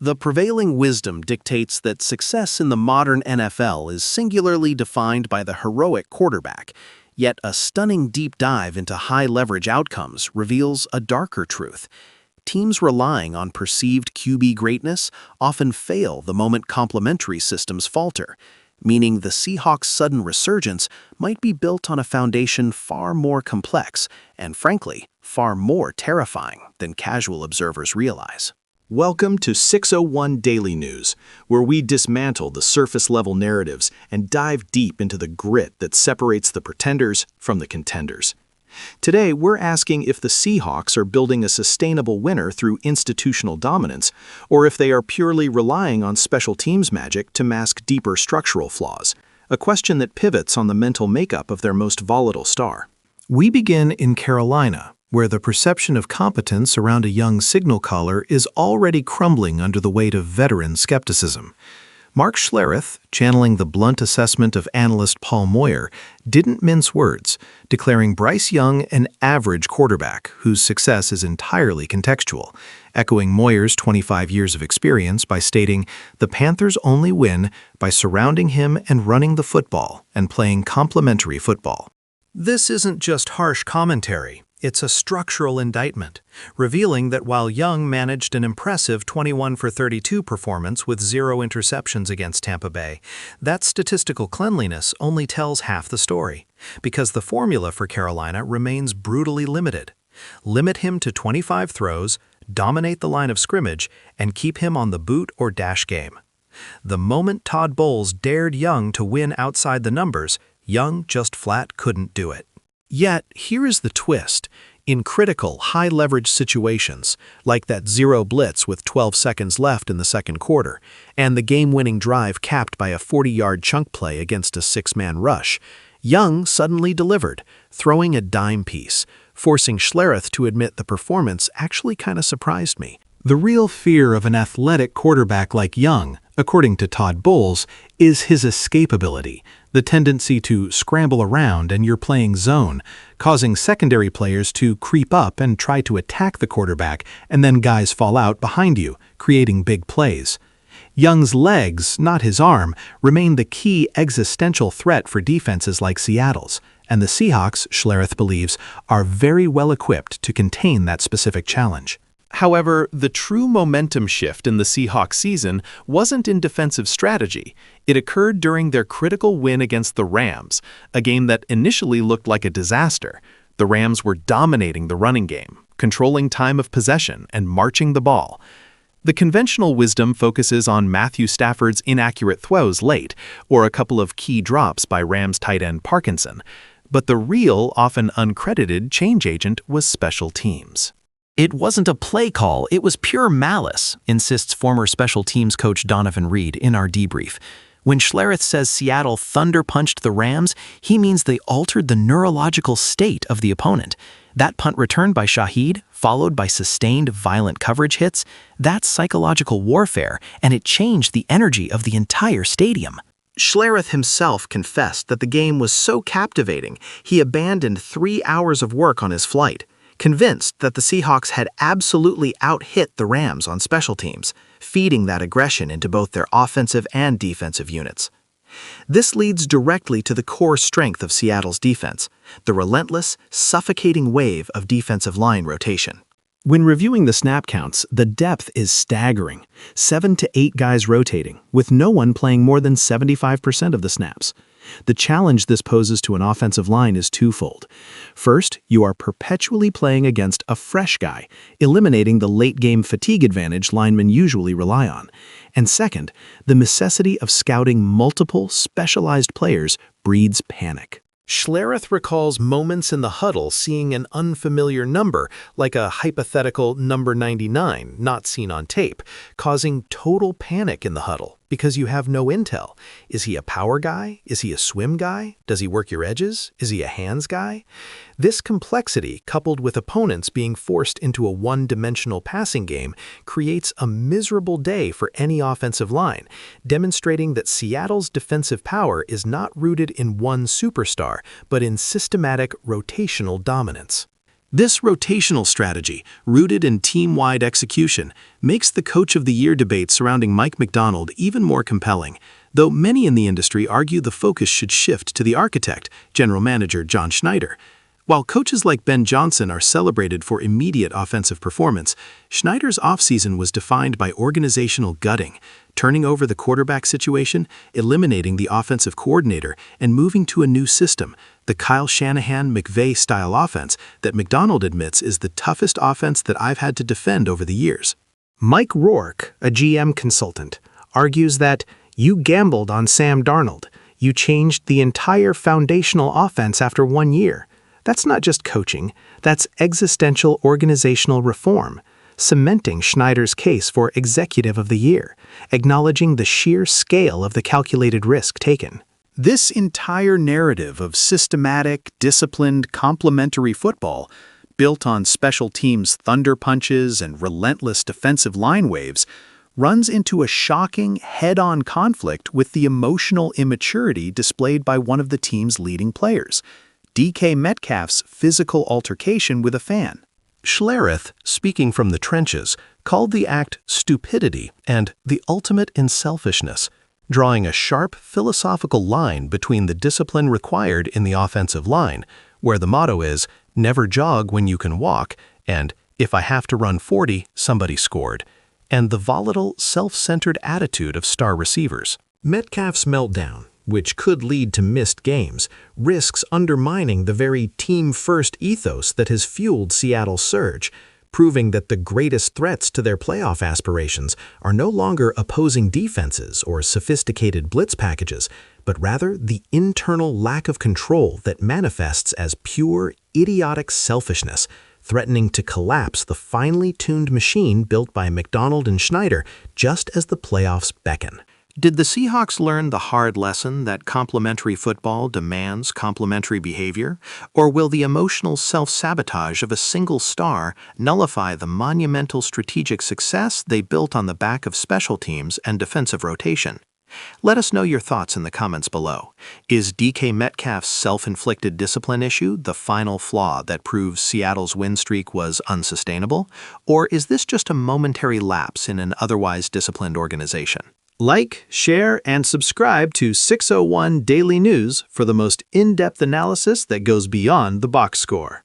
The prevailing wisdom dictates that success in the modern NFL is singularly defined by the heroic quarterback, yet a stunning deep dive into high-leverage outcomes reveals a darker truth. Teams relying on perceived QB greatness often fail the moment complementary systems falter, meaning the Seahawks' sudden resurgence might be built on a foundation far more complex and, frankly, far more terrifying than casual observers realize. Welcome to 601 Daily News, where we dismantle the surface-level narratives and dive deep into the grit that separates the pretenders from the contenders. Today, we're asking if the Seahawks are building a sustainable winner through institutional dominance, or if they are purely relying on special teams magic to mask deeper structural flaws, a question that pivots on the mental makeup of their most volatile star. We begin in Carolina, where the perception of competence around a young signal caller is already crumbling under the weight of veteran skepticism. Mark Schlereth, channeling the blunt assessment of analyst Paul Moyer, didn't mince words, declaring Bryce Young an average quarterback whose success is entirely contextual, echoing Moyer's 25 years of experience by stating, "The Panthers only win by surrounding him and running the football and playing complementary football." This isn't just harsh commentary. It's a structural indictment, revealing that while Young managed an impressive 21 for 32 performance with 0 interceptions against Tampa Bay, that statistical cleanliness only tells half the story, because the formula for Carolina remains brutally limited. Limit him to 25 throws, dominate the line of scrimmage, and keep him on the boot or dash game. The moment Todd Bowles dared Young to win outside the numbers, Young just flat couldn't do it. Yet, here is the twist. In critical, high-leverage situations, like that zero blitz with 12 seconds left in the second quarter, and the game-winning drive capped by a 40-yard chunk play against a 6-man rush, Young suddenly delivered, throwing a dime piece, forcing Schlereth to admit the performance actually kind of surprised me. The real fear of an athletic quarterback like Young, according to Todd Bowles, is his escapability, the tendency to scramble around and you're playing zone, causing secondary players to creep up and try to attack the quarterback, and then guys fall out behind you, creating big plays. Young's legs, not his arm, remain the key existential threat for defenses like Seattle's, and the Seahawks, Schlereth believes, are very well equipped to contain that specific challenge. However, the true momentum shift in the Seahawks season wasn't in defensive strategy. It occurred during their critical win against the Rams, a game that initially looked like a disaster. The Rams were dominating the running game, controlling time of possession, and marching the ball. The conventional wisdom focuses on Matthew Stafford's inaccurate throws late, or a couple of key drops by Rams tight end Parkinson. But the real, often uncredited change agent was special teams. It wasn't a play call, it was pure malice, insists former special teams coach Donovan Reed in our debrief. When Schlereth says Seattle thunder-punched the Rams, he means they altered the neurological state of the opponent. That punt return by Shaheed, followed by sustained violent coverage hits, that's psychological warfare, and it changed the energy of the entire stadium. Schlereth himself confessed that the game was so captivating, he abandoned 3 hours of work on his flight, convinced that the Seahawks had absolutely out-hit the Rams on special teams, feeding that aggression into both their offensive and defensive units. This leads directly to the core strength of Seattle's defense, the relentless, suffocating wave of defensive line rotation. When reviewing the snap counts, the depth is staggering. 7 to 8 guys rotating, with no one playing more than 75% of the snaps. The challenge this poses to an offensive line is twofold. First, you are perpetually playing against a fresh guy, eliminating the late-game fatigue advantage linemen usually rely on. And second, the necessity of scouting multiple, specialized players breeds panic. Schlereth recalls moments in the huddle seeing an unfamiliar number, like a hypothetical number 99 not seen on tape, causing total panic in the huddle because you have no intel. Is he a power guy? Is he a swim guy? Does he work your edges? Is he a hands guy? This complexity, coupled with opponents being forced into a one-dimensional passing game, creates a miserable day for any offensive line, demonstrating that Seattle's defensive power is not rooted in one superstar, but in systematic rotational dominance. This rotational strategy, rooted in team-wide execution, makes the Coach of the Year debate surrounding Mike Macdonald even more compelling, though many in the industry argue the focus should shift to the architect, General Manager John Schneider. While coaches like Ben Johnson are celebrated for immediate offensive performance, Schneider's offseason was defined by organizational gutting, turning over the quarterback situation, eliminating the offensive coordinator, and moving to a new system, the Kyle Shanahan-McVay-style offense that Macdonald admits is the toughest offense that I've had to defend over the years. Mike Rourke, a GM consultant, argues that you gambled on Sam Darnold. You changed the entire foundational offense after 1 year. That's not just coaching, that's existential organizational reform, cementing Schneider's case for Executive of the Year, acknowledging the sheer scale of the calculated risk taken. This entire narrative of systematic, disciplined, complementary football, built on special teams' thunder punches and relentless defensive line waves, runs into a shocking, head-on conflict with the emotional immaturity displayed by one of the team's leading players, DK Metcalf's physical altercation with a fan. Schlereth, speaking from the trenches, called the act stupidity and the ultimate in selfishness, drawing a sharp philosophical line between the discipline required in the offensive line, where the motto is, never jog when you can walk, and if I have to run 40, somebody scored, and the volatile, self-centered attitude of star receivers. Metcalf's meltdown, which could lead to missed games, risks undermining the very team-first ethos that has fueled Seattle's surge, proving that the greatest threats to their playoff aspirations are no longer opposing defenses or sophisticated blitz packages, but rather the internal lack of control that manifests as pure, idiotic selfishness, threatening to collapse the finely tuned machine built by Macdonald and Schneider just as the playoffs beckon. Did the Seahawks learn the hard lesson that complementary football demands complementary behavior, or will the emotional self-sabotage of a single star nullify the monumental strategic success they built on the back of special teams and defensive rotation? Let us know your thoughts in the comments below. Is DK Metcalf's self-inflicted discipline issue the final flaw that proves Seattle's win streak was unsustainable, or is this just a momentary lapse in an otherwise disciplined organization? Like, share, and subscribe to 601 Daily News for the most in-depth analysis that goes beyond the box score.